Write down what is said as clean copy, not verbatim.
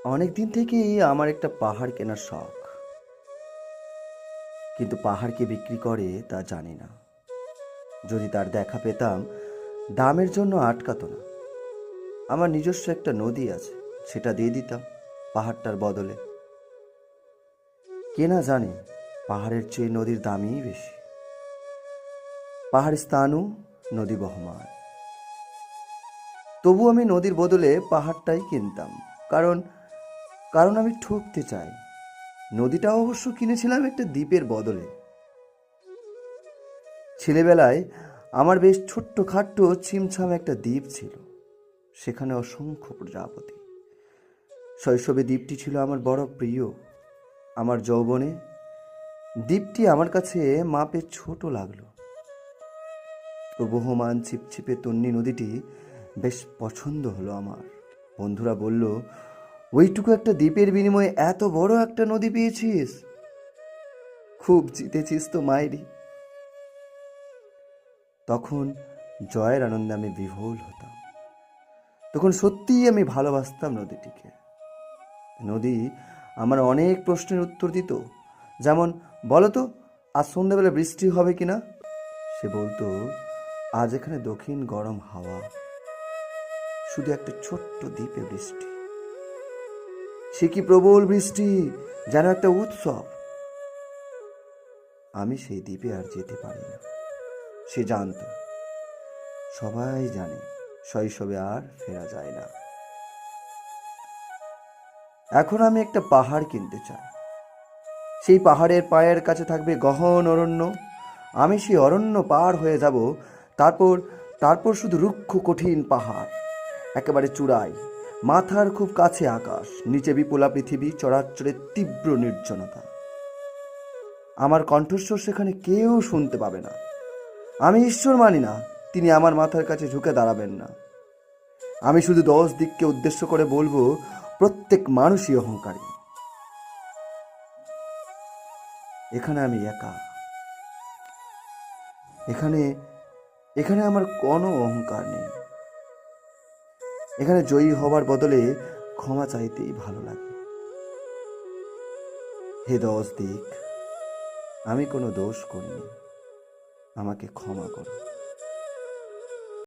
অনেক দিন থেকেই আমার একটা পাহাড় কেনার শখ, কিন্তু পাহাড় কে বিক্রি করে তা জানি না। যদি তার দেখা পেতাম, দামের জন্য আটকাতো না। আমার নিজস্ব একটা নদী আছে, সেটা দিয়ে দিতাম পাহাড়টার বদলে। কে না জানে পাহাড়ের চেয়ে নদীর দামই বেশি। পাহাড় স্থানু, নদী বহমান। তবু আমি নদীর বদলে পাহাড়টাই কিনতাম, কারণ কারণ আমি ঠকতে চাই। নদীটা অবশ্য কিনেছিলাম একটা দ্বীপের বদলে। ছেলেবেলায় আমার বেশ ছোট্ট খাট্ট ছিমছাম একটা দ্বীপ ছিল, সেখানে অসংখ্য প্রজাপতি। শৈশবে দ্বীপটি ছিল আমার বড় প্রিয়। আমার যৌবনে দ্বীপটি আমার কাছে মাপে ছোট লাগলো। প্রবহমান ছিপছিপে তন্নি নদীটি বেশ পছন্দ হলো আমার। বন্ধুরা বলল, ওইটুকু একটা দ্বীপের বিনিময়ে এত বড় একটা নদী পেয়েছিস, খুব জিতেছিস তো মাইরি। তখন জয়ের আনন্দে আমি বিভোল হতাম। তখন সত্যিই আমি ভালোবাসতাম নদীটিকে। নদী আমার অনেক প্রশ্নের উত্তর দিত, যেমন, বলো তো আজ সন্ধ্যাবেলা বৃষ্টি হবে কিনা। সে বলতো, আজ এখানে দক্ষিণ গরম হাওয়া, শুধু একটা ছোট্ট দ্বীপে বৃষ্টি। সে কি প্রবল বৃষ্টি, যেন একটা উৎসব। আমি সেই দ্বীপে আর যেতে পারি না। সে জানত, সবাই জানে, শৈশবে আর ফেরা যায় না। এখন আমি একটা পাহাড় কিনতে চাই। সেই পাহাড়ের পায়ের কাছে থাকবে গহন অরণ্য। আমি সেই অরণ্য পার হয়ে যাব। তারপর তারপর শুধু রুক্ষ কঠিন পাহাড়, একেবারে চূড়ায়। মাথার খুব কাছে আকাশ, নিচে বিপুলা পৃথিবী, চরাচরের তীব্র নির্জনতা। আমার কণ্ঠস্বর সেখানে কেউ শুনতে পাবে না। আমি ঈশ্বর মানি না, তিনি আমার মাথার কাছে ঝুঁকে দাঁড়াবেন না। আমি শুধু 10 দিককে উদ্দেশ্য করে বলবো, প্রত্যেক মানুষই অহংকারী। এখানে আমি একা। এখানে এখানে আমার কোনো অহংকার নেই। এখানে জয়ী হবার বদলে ক্ষমা চাইতেই ভালো লাগে। হে 10 দিক, আমি কোনো দোষ করিনি, আমাকে ক্ষমা করো।